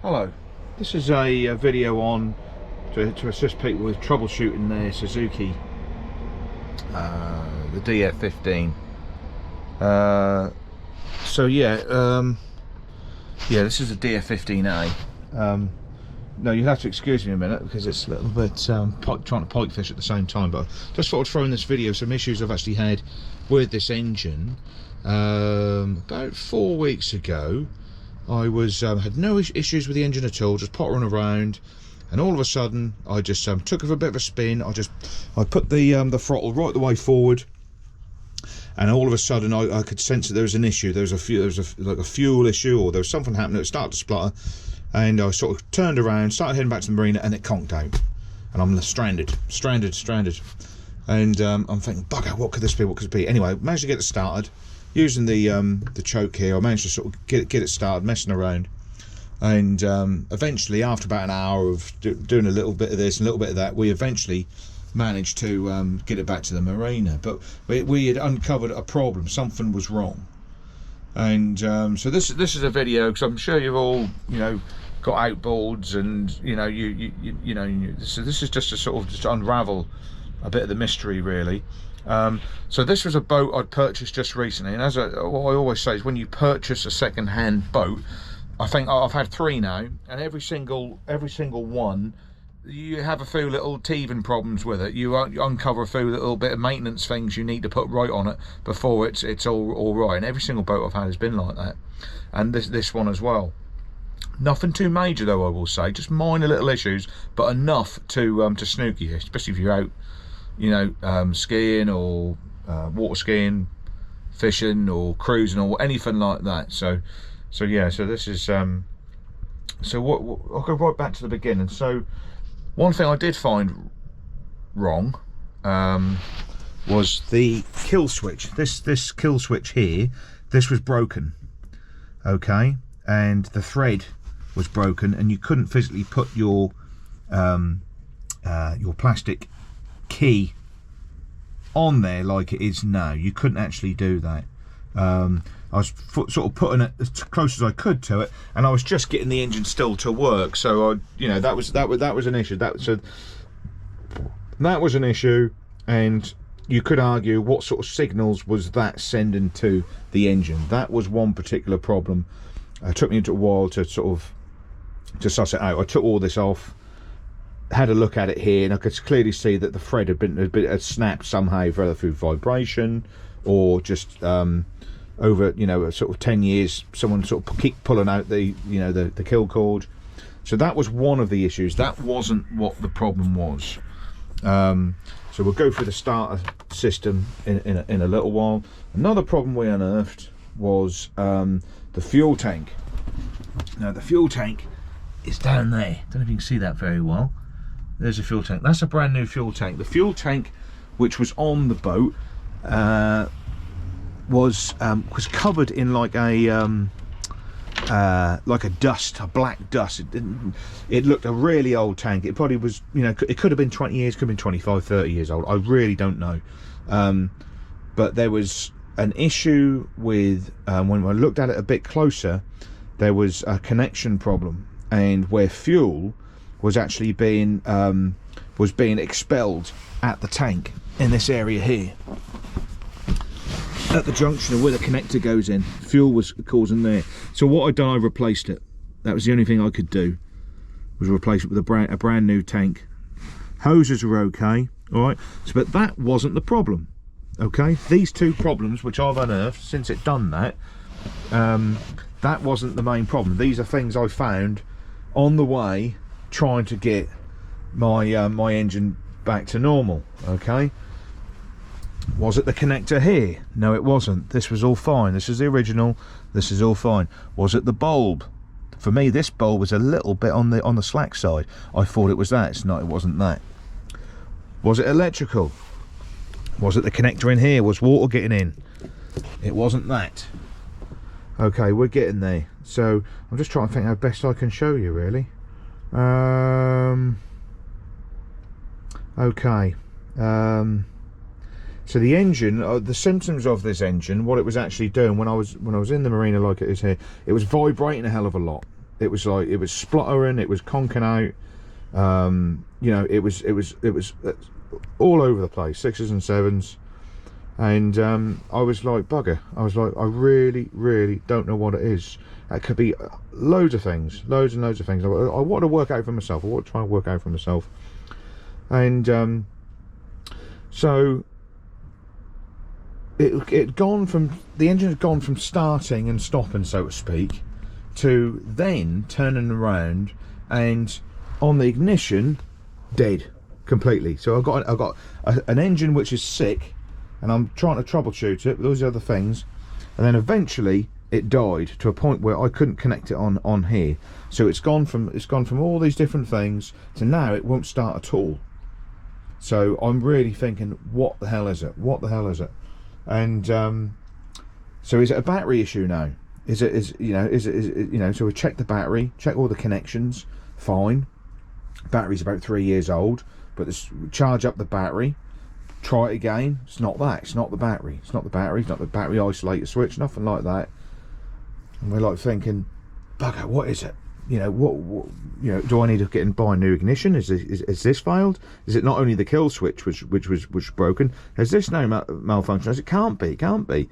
Hello, this is a video on to assist people with troubleshooting their Suzuki, the DF15. This is a DF15A. No, you'll have to excuse me a minute because it's a little bit trying to pike fish at the same time, but just thought I'd throw in this video some issues I've actually had with this engine. About 4 weeks ago I was had no issues with the engine at all, just pottering around, and all of a sudden I just took it for a bit of a spin. I put the throttle right the way forward, and all of a sudden I could sense that there was an issue. There was like a fuel issue, or there was something happening. It started to splutter, and I sort of turned around, started heading back to the marina, and it conked out, and I'm stranded. And I'm thinking, bugger, what could this be? What could it be? Anyway, managed to get it started using the choke here. I managed to sort of get it started, messing around, and eventually, after about an hour of doing a little bit of this and a little bit of that, we eventually managed to get it back to the marina. But we had uncovered a problem. Something was wrong, and so this is a video because I'm sure you've all got outboards, and so this is just to sort of just unravel a bit of the mystery, really. So this was a boat I'd purchased just recently, and what I always say is, when you purchase a second-hand boat, I think I've had 3 now, and every single one, you have a few little teething problems with it. You uncover a few little bit of maintenance things you need to put right on it before it's all right. And every single boat I've had has been like that, and this one as well. Nothing too major though, I will say, just minor little issues, but enough to snooker you, especially if you're out skiing or water skiing, fishing or cruising or anything like that. So this is what I'll go right back to the beginning. So one thing I did find wrong was the kill switch. This kill switch here, this was broken, okay, and the thread was broken, and you couldn't physically put your plastic key on there like it is now. You couldn't actually do that. I was sort of putting it as close as I could to it, and I was just getting the engine still to work. So that was an issue. That was an issue, and you could argue what sort of signals was that sending to the engine. That was one particular problem. It took me a while to sort of suss it out. I took all this off, had a look at it here, and I could clearly see that the thread had snapped somehow, either through vibration or just over sort of 10 years someone sort of keep pulling out the kill cord. So that was one of the issues. That wasn't what the problem was. So we'll go through the starter system in a little while. Another problem we unearthed was the fuel tank. Now the fuel tank is down there. Don't know if you can see that very well. There's a fuel tank. That's a brand new fuel tank. The fuel tank which was on the boat was covered in like a dust, a black dust. It looked a really old tank. It probably was, it could have been 20 years, could have been 25, 30 years old. I really don't know. But there was an issue with, when I looked at it a bit closer, there was a connection problem, and where fuel was actually being expelled at the tank in this area here, at the junction of where the connector goes in. Fuel was causing there. So what I'd done, I replaced it. That was the only thing I could do, was replace it with a brand new tank. Hoses were okay, all right. But that wasn't the problem. Okay, these 2 problems which I've unearthed since it done that, that wasn't the main problem. These are things I found on the way trying to get my my engine back to normal. Okay, was it the connector here? No, it wasn't. This was all fine. This is the original. This is all fine. Was it the bulb? For me, this bulb was a little bit on the slack side. I thought it was that. It's not. It wasn't that. Was it electrical? Was it the connector in here? Was water getting in? It wasn't that. Okay, we're getting there. So I'm just trying to think how best I can show you, really. Okay. So the engine, the symptoms of this engine, what it was actually doing when I was in the marina like it is here, it was vibrating a hell of a lot. It was like, it was spluttering, it was conking out. You know, it was all over the place, 6s and 7s. And I was like, bugger. I was like, I really don't know what it is. It could be loads of things, loads and loads of things. I want to work out for myself. I want to try and work out for myself. And so it gone from, the engine had gone from starting and stopping, so to speak, to then turning around and on the ignition, dead completely. So I've got an engine which is sick, and I'm trying to troubleshoot it with those other things, and then eventually it died to a point where I couldn't connect it on here. So it's gone from all these different things to now it won't start at all. So I'm really thinking, what the hell is it? What the hell is it? And so is it a battery issue now? Is it you know? So we check the battery, check all the connections, fine. Battery's about 3 years old, but let's charge up the battery. Try it again. It's not that. It's not the battery. It's not the battery. It's not the battery isolator switch. Nothing like that. And we're like thinking, bugger, what is it? You know, what you know? Do I need to get and buy a new ignition? Is this failed? Is it not only the kill switch which was broken? Has this now malfunctioned? It can't be. It can't be.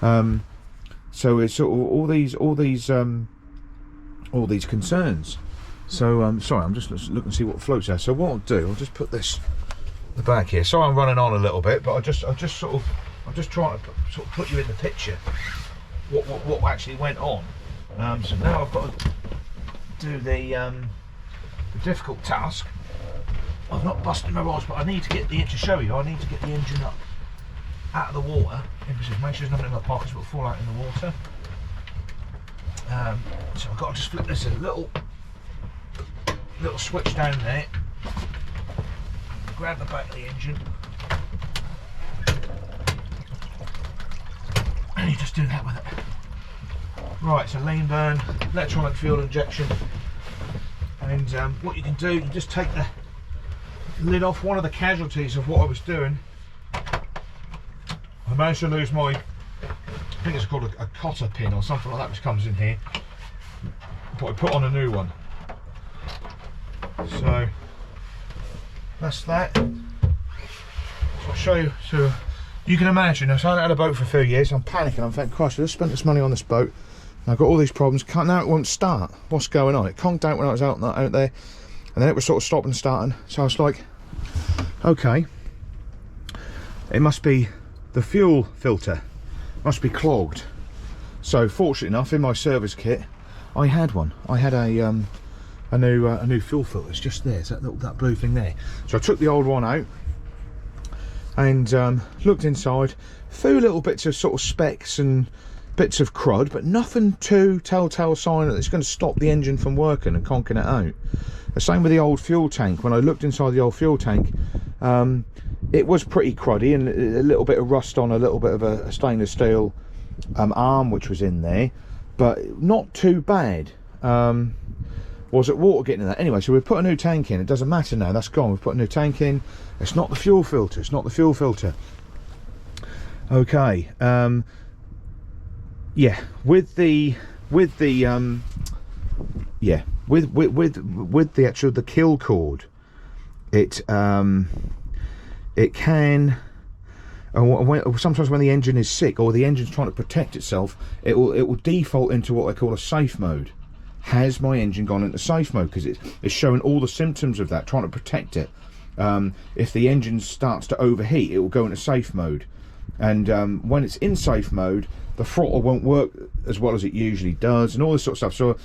So it's sort of all these concerns. So sorry, I'm just looking to see what floats there. So what I'll do, I'll just put this at the back here. Sorry, I'm running on a little bit, but I'm just trying to sort of put you in the picture. What actually went on. So now I've got to do the difficult task. I've not busted my rods, but I need to get to show you. I need to get the engine up out of the water. Make sure there's nothing in my pockets will fall out in the water. So I've got to just flip this in a little switch down there. Grab the back of the engine. And you just do that with it. Right, so lean burn, electronic fuel injection. And what you can do, you just take the lid off. One of the casualties of what I was doing, I managed to lose my, I think it's called a cotter pin or something like that, which comes in here. But I put on a new one. So that's that. So I'll show you. So you can imagine, I've had a boat for a few years. I'm panicking. I'm thinking, Christ, I just spent this money on this boat. And I've got all these problems. Now it won't start. What's going on? It conked out when I was out there, and then it was sort of stopping and starting. So I was like, okay, it must be the fuel filter. Must be clogged. So fortunately enough, in my service kit, I had one. I had a new fuel filter. It's just there. It's that blue thing there. So I took the old one out and looked inside. Few little bits of sort of specks and bits of crud, but nothing too telltale sign that it's going to stop the engine from working and conking it out. The same with the old fuel tank. When I looked inside the old fuel tank, it was pretty cruddy and a little bit of rust on a little bit of a stainless steel arm which was in there, but not too bad. Was it water getting in that? Anyway, so we put a new tank in. It doesn't matter now, that's gone. We've put a new tank in. It's not the fuel filter. It's not the fuel filter. Okay. Yeah, with the actual the kill cord, it can, sometimes when the engine is sick or the engine's trying to protect itself, it will default into what they call a safe mode. Has my engine gone into safe mode? Because it's showing all the symptoms of that, trying to protect it. If the engine starts to overheat, it will go into safe mode, and when it's in safe mode, the throttle won't work as well as it usually does, and all this sort of stuff. So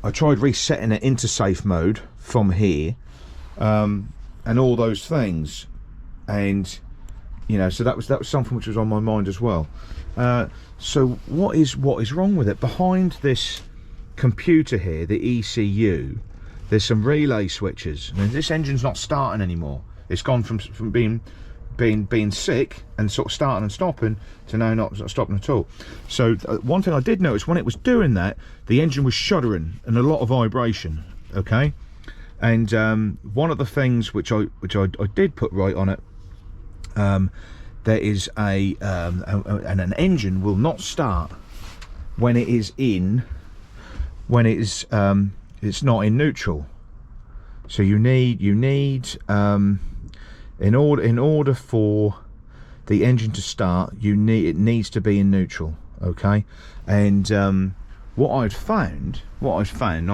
I tried resetting it into safe mode from here, and all those things, and you know, so that was something which was on my mind as well. So what is wrong with it? Behind this computer here, the ECU, there's some relay switches. I mean, this engine's not starting anymore. It's gone from being sick and sort of starting and stopping to now not stopping at all. So one thing I did notice, when it was doing that, the engine was shuddering and a lot of vibration. Okay, and one of the things which I did put right on it, there is an engine will not start when it is in when it's not in neutral. So you need in order for the engine to start, it needs to be in neutral. Okay, and what I'd found, I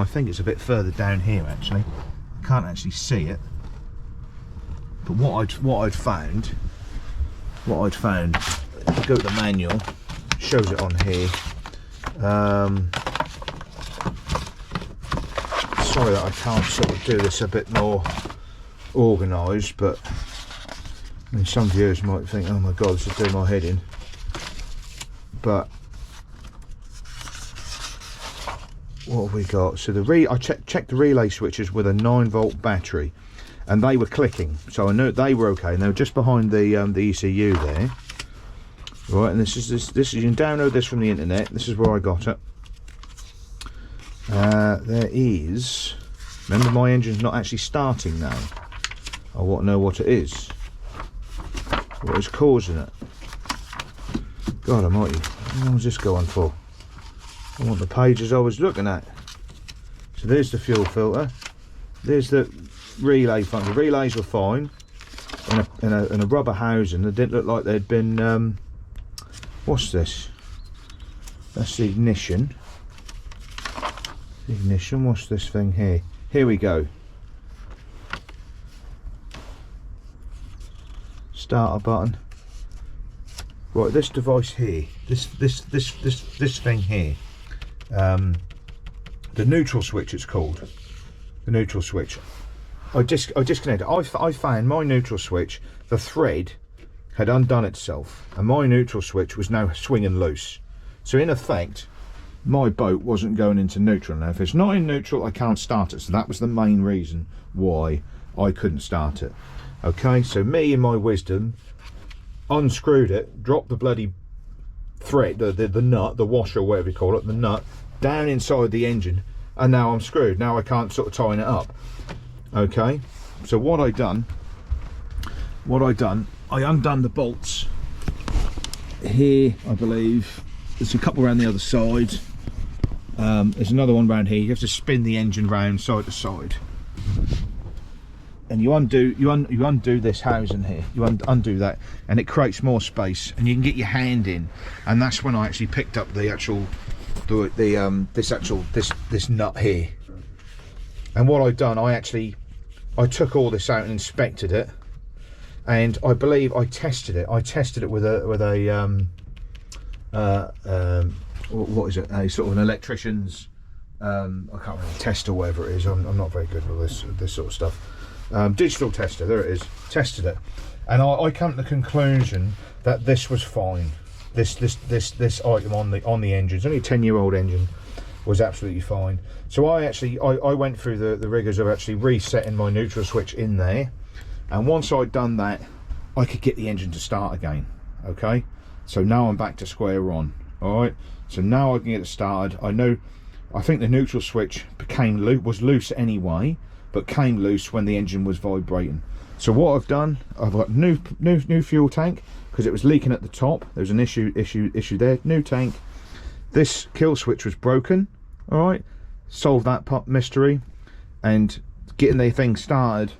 think it's a bit further down here actually. I can't actually see it, but what I'd found, if I go to the manual, shows it on here. Sorry that I can't sort of do this a bit more organised, but I mean, some viewers might think, oh my god, this is doing my head in. But what have we got? So I checked the relay switches with a 9-volt battery, and they were clicking, so I knew they were okay, and they were just behind the ECU there. Right, and this is you can download this from the internet. This is where I got it. There is, remember, my engine's not actually starting now. I want to know what it is, what is causing it. God almighty, how long does this go on for? I want the pages I was looking at. So there's the fuel filter, there's the relay function. The relays were fine in a rubber housing. They didn't look like they'd been what's this? That's the ignition. What's this thing here? Here we go. Starter button. Right, this device here, this thing here, the neutral switch, it's called the neutral switch. I disconnected. I found my neutral switch, the thread had undone itself, and my neutral switch was now swinging loose. So in effect, my boat wasn't going into neutral. Now if it's not in neutral, I can't start it. So that was the main reason why I couldn't start it. Okay, so me in my wisdom unscrewed it, dropped the bloody thread, the nut, the washer, whatever you call it, the nut, down inside the engine, and now I'm screwed. Now I can't sort of tighten it up. Okay, so what I done, I undone the bolts here, I believe. There's a couple around the other side. There's another one around here. You have to spin the engine round side to side, and you undo this housing here. You undo that, and it creates more space, and you can get your hand in. And that's when I actually picked up the actual, this nut here. And what I've done, I took all this out and inspected it, and I believe I tested it. I tested it with a what is it? A sort of an electrician's I can't remember, tester, whatever it is. I'm not very good with this sort of stuff. Digital tester, there it is. Tested it, and I came to the conclusion that this was fine. This item on the engine, it's only a 10-year-old engine, was absolutely fine. So I went through the rigors of actually resetting my neutral switch in there, and once I'd done that, I could get the engine to start again. Okay, so now I'm back to square one. All right, so now I can get it started. I think the neutral switch was loose anyway, but came loose when the engine was vibrating. So what I've done, I've got new fuel tank, because it was leaking at the top. There was an issue there. New tank. This kill switch was broken. All right, solved that mystery, and getting the thing started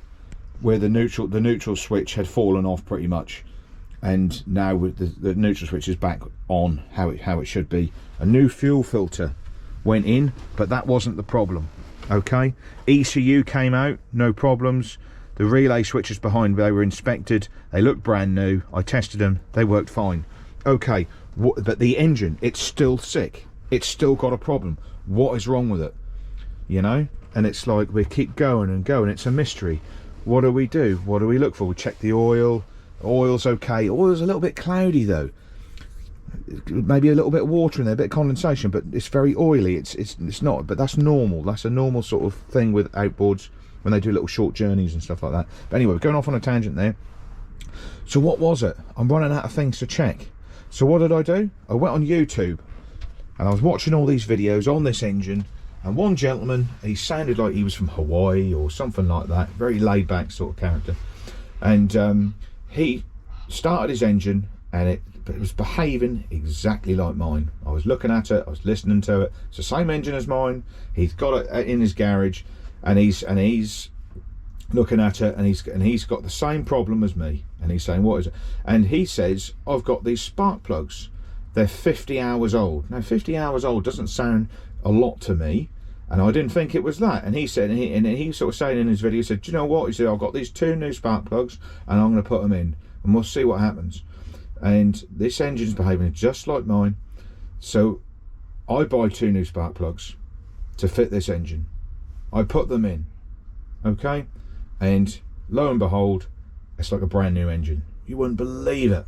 where the neutral switch had fallen off pretty much, and now with the neutral switch is back on how it should be. A new fuel filter went in, but that wasn't the problem. Okay, ECU came out, no problems. The relay switches behind, they were inspected, they looked brand new. I tested them, they worked fine. Okay, but the engine, it's still sick. It's still got a problem. What is wrong with it? You know, and it's like we keep going and going. It's a mystery. What do we do? What do we look for? We check the oil. Oil's okay. Oil's a little bit cloudy though. Maybe a little bit of water in there, a bit of condensation, but it's very oily. It's not, but that's normal. That's a normal sort of thing with outboards when they do little short journeys and stuff like that. But anyway, we're going off on a tangent there. So what was it? I'm running out of things to check. So what did I do? I went on YouTube, and I was watching all these videos on this engine, and one gentleman, he sounded like he was from Hawaii or something like that, very laid back sort of character, and he started his engine, and but it was behaving exactly like mine. I was looking at it, I was listening to it. It's the same engine as mine. He's got it in his garage, and he's looking at it, and he's got the same problem as me. And he's saying, what is it? And he says, I've got these spark plugs. They're 50 hours old. Now, 50 hours old doesn't sound a lot to me, and I didn't think it was that. And he said, and he sort of saying in his video, he said, do you know what? He said, I've got these 2 new spark plugs, and I'm going to put them in, and we'll see what happens. And this engine's behaving just like mine. So I buy 2 new spark plugs to fit this engine. I put them in, okay? And lo and behold, it's like a brand new engine. You wouldn't believe it.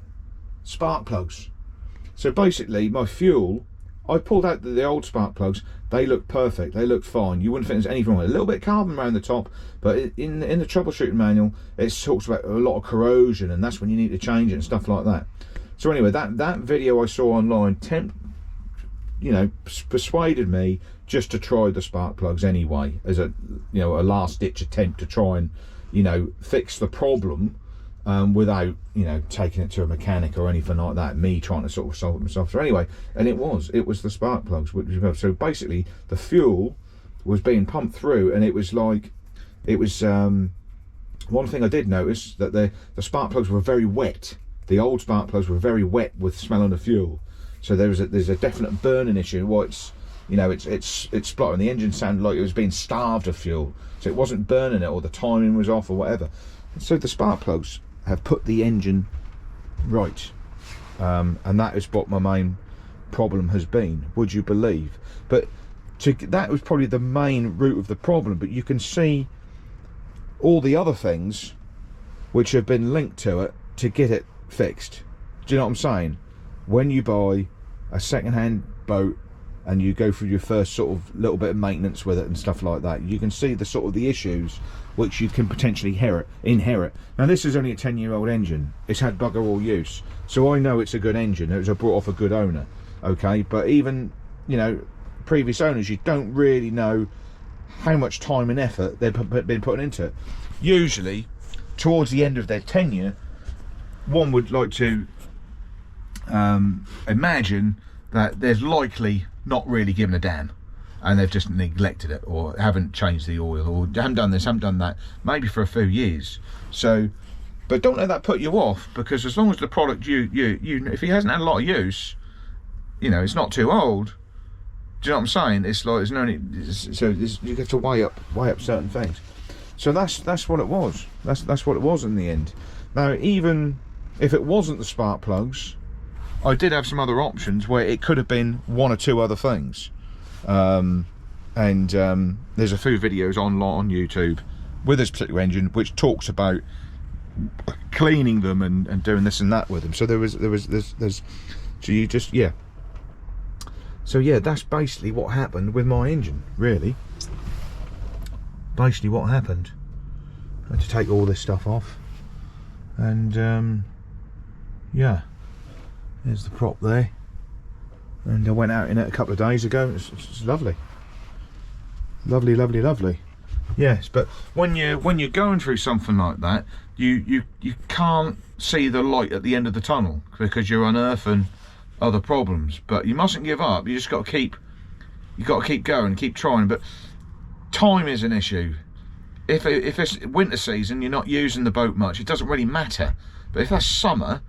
Spark plugs. So basically, my fuel, I pulled out the old spark plugs. They look perfect. They look fine. You wouldn't think there's anything wrong with it. A little bit of carbon around the top, but in the troubleshooting manual, it talks about a lot of corrosion, and that's when you need to change it and stuff like that. So anyway, that video I saw online persuaded me just to try the spark plugs anyway, as a a last ditch attempt to try and fix the problem without taking it to a mechanic or anything like that, me trying to sort of solve it myself. So anyway, and it was the spark plugs, so basically the fuel was being pumped through, and it was one thing I did notice, that the spark plugs were very wet. The old spark plugs were very wet with smell of the fuel, so there's a definite burning issue. Well, it's spluttering. The engine sounded like it was being starved of fuel, so it wasn't burning it, or the timing was off or whatever. And so the spark plugs have put the engine right, and that is what my main problem has been, would you believe? But that was probably the main root of the problem, but you can see all the other things which have been linked to it to get it fixed. Do you know what I'm saying? When you buy a second-hand boat and you go through your first sort of little bit of maintenance with it and stuff like that, you can see the sort of the issues which you can potentially inherit. Now, this is only a 10-year-old engine. It's had bugger all use, so I know it's a good engine. It was brought off a good owner, okay? But even previous owners, you don't really know how much time and effort they've been putting into it. Usually towards the end of their tenure, one would like to imagine that there's likely not really given a damn, and they've just neglected it, or haven't changed the oil, or haven't done this, haven't done that, maybe for a few years. So, but don't let that put you off, because as long as the product if it hasn't had a lot of use, it's not too old. Do you know what I'm saying? It's like there's no need, so you have to weigh up certain things. So that's what it was. That's what it was in the end. Now, even if it wasn't the spark plugs, I did have some other options where it could have been 1 or 2 other things. There's a few videos online on YouTube with this particular engine which talks about cleaning them and doing this and that with them. So there's so you just so yeah, that's basically what happened with my engine, really. Basically what happened. I had to take all this stuff off, and yeah, there's the prop there, and I went out in it a couple of days ago. It's lovely, lovely. Yes, but when you're going through something like that, you can't see the light at the end of the tunnel, because you're unearthing other problems. But you mustn't give up. You just got to keep going, keep trying. But time is an issue. If it's winter season, you're not using the boat much, it doesn't really matter. But if that's summer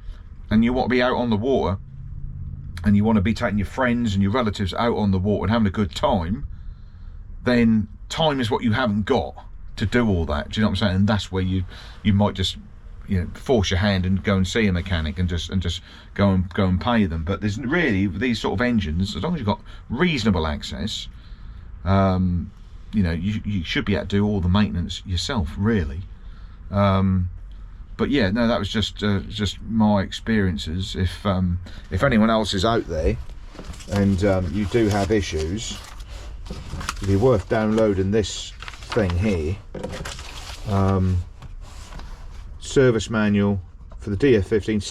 and you want to be out on the water, and you want to be taking your friends and your relatives out on the water and having a good time, then time is what you haven't got to do all that. Do you know what I'm saying? And that's where you might just force your hand and go and see a mechanic and just go and pay them. But there's really, these sort of engines, as long as you've got reasonable access, you should be able to do all the maintenance yourself, really. But yeah, no, that was just my experiences. If anyone else is out there and you do have issues, it'd be worth downloading this thing here, service manual for the DF15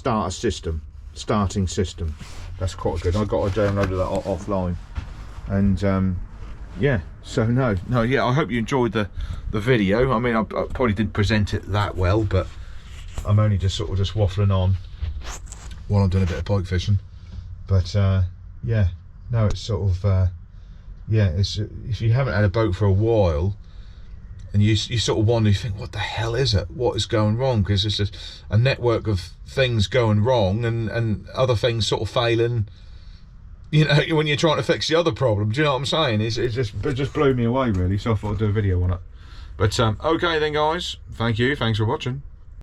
starting system. That's quite good. I downloaded that offline, and yeah, so yeah, I hope you enjoyed the video. I mean, I probably didn't present it that well, but I'm only just waffling on while I'm doing a bit of pike fishing. But yeah, no, it's sort of yeah, it's, if you haven't had a boat for a while and you sort of wonder, you think, what the hell is it, what is going wrong? Because it's just a network of things going wrong and other things sort of failing, you know, when you're trying to fix the other problem. Do you know what I'm saying? It just blew me away really, so I thought I'd do a video on it. But okay then guys, thanks for watching.